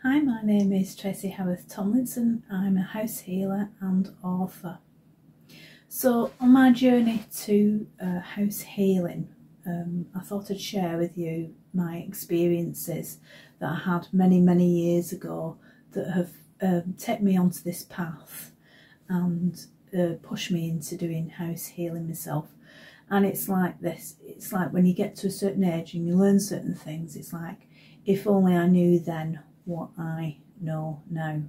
Hi, my name is Tracy Howarth Tomlinson. I'm a house healer and author. So on my journey to house healing, I thought I'd share with you my experiences that I had many years ago that have taken me onto this path and pushed me into doing house healing myself. And it's like this, it's like when you get to a certain age and you learn certain things, it's like, if only I knew then what I know now,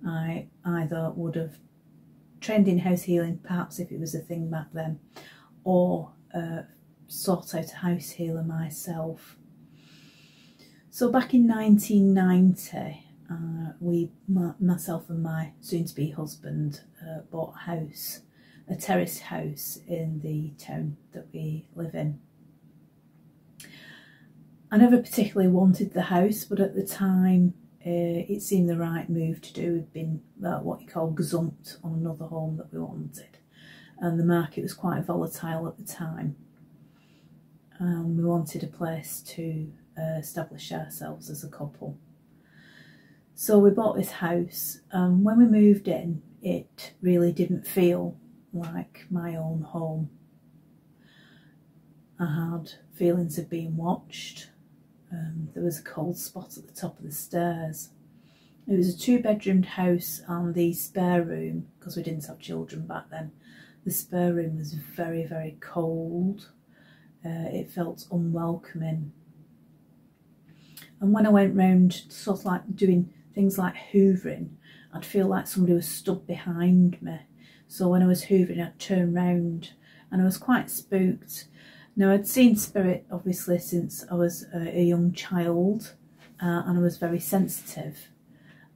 I either would have trained in house healing, perhaps if it was a thing back then, or sought out a house healer myself. So back in 1990, myself and my soon-to-be husband bought a house, a terrace house in the town that we live in. I never particularly wanted the house, but at the time it seemed the right move to do. We'd been what you call gazumped on another home that we wanted, and the market was quite volatile at the time. We wanted a place to establish ourselves as a couple. So we bought this house, and when we moved in, it really didn't feel like my own home. I had feelings of being watched. There was a cold spot at the top of the stairs. It was a 2-bedroomed house, and the spare room, because we didn't have children back then, the spare room was very cold. It felt unwelcoming. And when I went round sort of like doing things like hoovering, I'd feel like somebody was stood behind me. So when I was hoovering, I'd turn round, and I was quite spooked. Now, I'd seen spirit obviously since I was a young child, and I was very sensitive,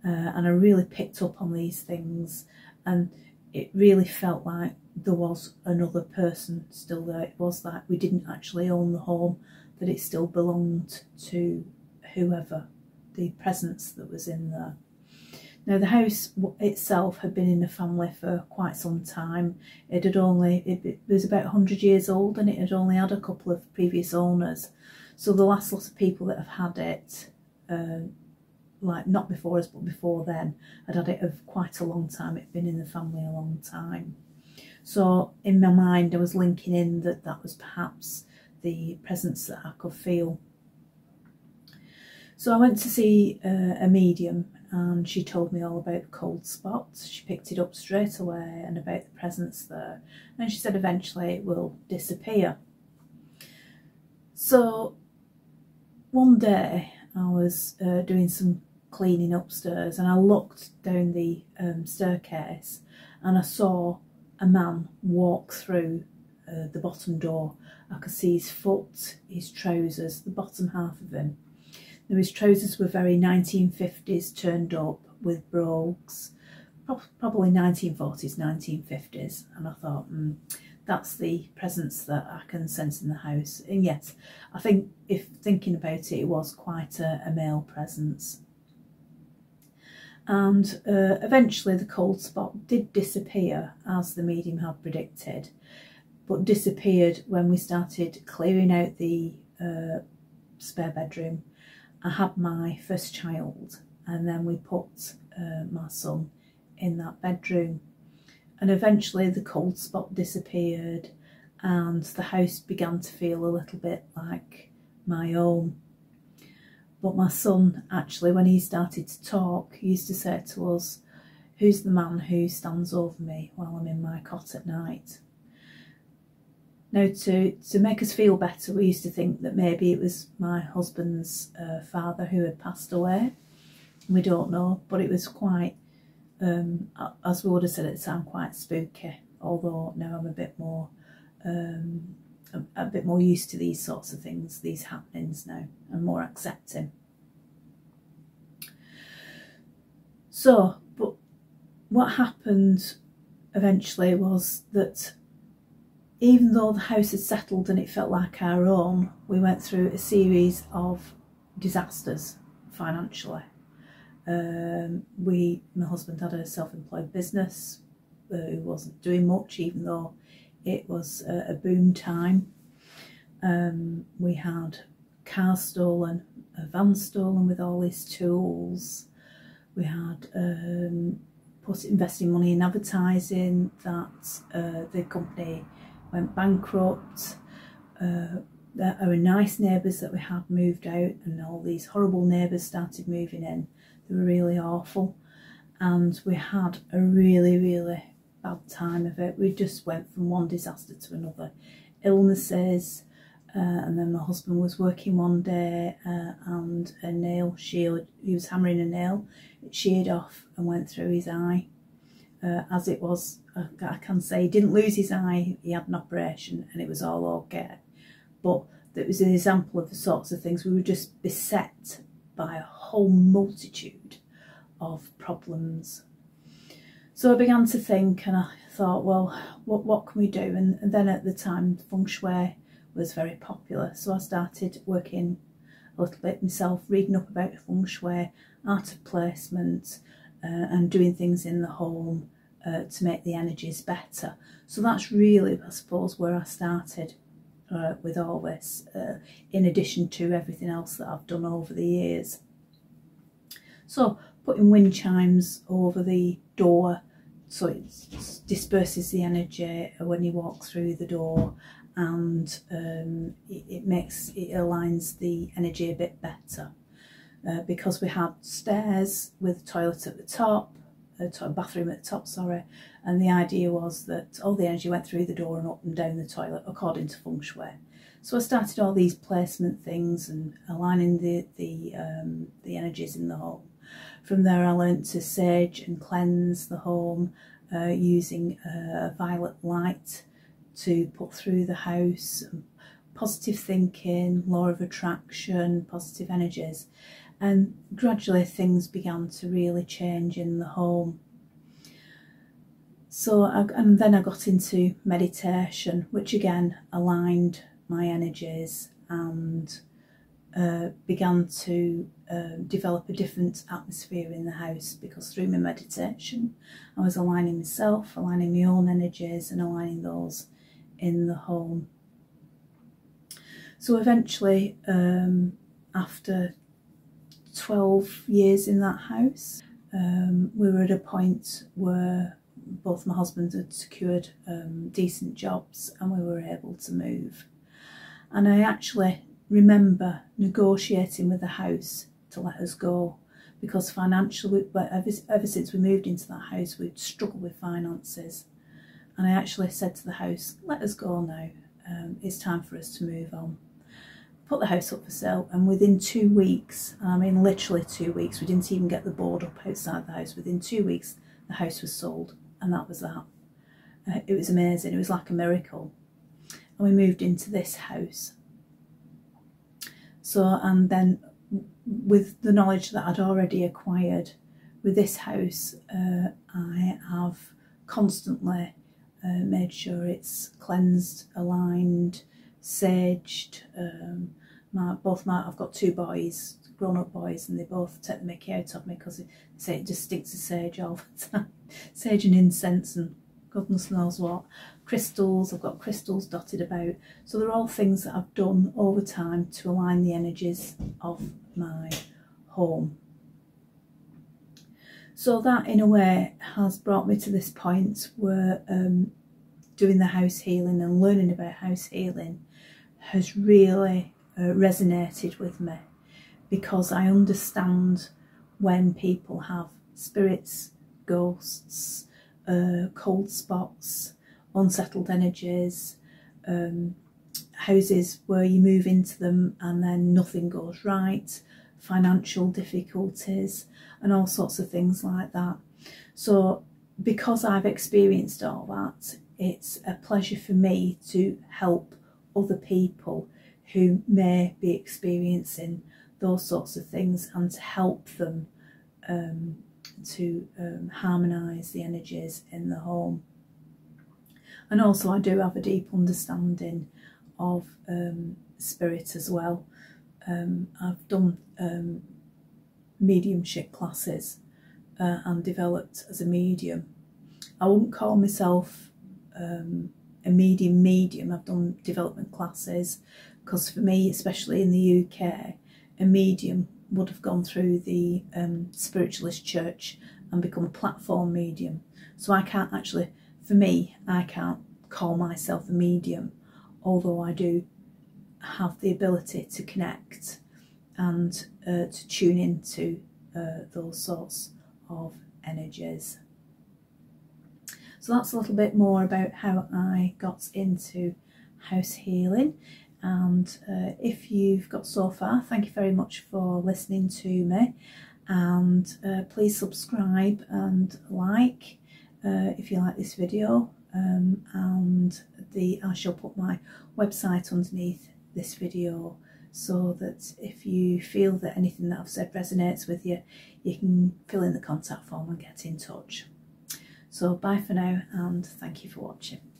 and I really picked up on these things, and it really felt like there was another person still there. It was like we didn't actually own the home, that it still belonged to whoever, the presence that was in there. Now, the house itself had been in the family for quite some time. It was about 100 years old, and it had only had a couple of previous owners. So the last lot of people that have had it, like not before us but before then, had it of quite a long time. It'd been in the family a long time. So in my mind I was linking in that was perhaps the presence that I could feel. So I went to see a medium, and she told me all about the cold spots. She picked it up straight away, and about the presence there. And she said eventually it will disappear. So one day I was doing some cleaning upstairs, and I looked down the staircase, and I saw a man walk through the bottom door. I could see his foot, his trousers, the bottom half of him. Now, his trousers were very 1950s, turned up with brogues, probably 1940s, 1950s. And I thought, that's the presence that I can sense in the house. And yes, I think if thinking about it, it was quite a male presence. And eventually the cold spot did disappear, as the medium had predicted, but disappeared when we started clearing out the spare bedroom. I had my first child, and then we put my son in that bedroom, and eventually the cold spot disappeared, and the house began to feel a little bit like my own. But my son, actually, when he started to talk, he used to say to us, "Who's the man who stands over me while I'm in my cot at night?" Now, to make us feel better, we used to think that maybe it was my husband's father who had passed away. We don't know, but it was quite, as we would have said at the time, quite spooky. Although now I'm a bit more used to these sorts of things, these happenings now, and more accepting. So, but what happened eventually was that even though the house had settled and it felt like our own, we went through a series of disasters financially. My husband had a self-employed business who wasn't doing much, even though it was a boom time. We had cars stolen, a van stolen with all his tools. We had investing money in advertising, that the company went bankrupt. Our nice neighbours that we had moved out, and all these horrible neighbours started moving in. They were really awful, and we had a really, really bad time of it. We just went from one disaster to another. Illnesses, and then my husband was working one day and a nail sheared, he was hammering a nail, it sheared off and went through his eye. As it was, I can say he didn't lose his eye, he had an operation and it was all okay. But it was an example of the sorts of things. We were just beset by a whole multitude of problems. So I began to think, and I thought, well, what can we do? And then at the time, feng shui was very popular. So I started working a little bit myself, reading up about feng shui, art of placement, and doing things in the home to make the energies better. So that's really, I suppose, where I started with all this, in addition to everything else that I've done over the years. So putting wind chimes over the door so it disperses the energy when you walk through the door, and it aligns the energy a bit better. Because we had stairs with a toilet at the top, a bathroom at the top, sorry, and the idea was that all the energy went through the door and up and down the toilet according to feng shui. So I started all these placement things and aligning the energies in the home. From there I learnt to sage and cleanse the home using violet light to put through the house, positive thinking, law of attraction, positive energies. And gradually things began to really change in the home. So, and then I got into meditation, which again aligned my energies and began to develop a different atmosphere in the house, because through my meditation I was aligning myself, aligning my own energies and aligning those in the home. So eventually, after 12 years in that house, we were at a point where both my husbands had secured decent jobs and we were able to move. And I actually remember negotiating with the house to let us go, because financially, ever since we moved into that house, we'd struggled with finances. And I actually said to the house, let us go now, it's time for us to move on. Put the house up for sale, and within 2 weeks, I mean literally 2 weeks, we didn't even get the board up outside the house, within 2 weeks the house was sold, and that was that. It was amazing, it was like a miracle. And we moved into this house. So, and then with the knowledge that I'd already acquired with this house, I have constantly made sure it's cleansed, aligned, saged. I've got 2 boys, grown-up boys, and they both take the mickey out of me because they say it just stinks of sage all the time. Sage and incense and goodness knows what. Crystals, I've got crystals dotted about. So they're all things that I've done over time to align the energies of my home. So that in a way has brought me to this point where doing the house healing and learning about house healing has really resonated with me, because I understand when people have spirits, ghosts, cold spots, unsettled energies, houses where you move into them and then nothing goes right, financial difficulties and all sorts of things like that. So because I've experienced all that, it's a pleasure for me to help other people who may be experiencing those sorts of things, and to help them to harmonise the energies in the home. And also I do have a deep understanding of spirit as well. I've done mediumship classes and developed as a medium. I wouldn't call myself a medium. I've done development classes, because for me, especially in the UK, a medium would have gone through the spiritualist church and become a platform medium. So I can't actually, for me, I can't call myself a medium, although I do have the ability to connect and to tune into those sorts of energies. So that's a little bit more about how I got into house healing. And if you've got so far, thank you very much for listening to me, and please subscribe and like if you like this video, and I shall put my website underneath this video, so that if you feel that anything that I've said resonates with you, you can fill in the contact form and get in touch. So bye for now, and thank you for watching.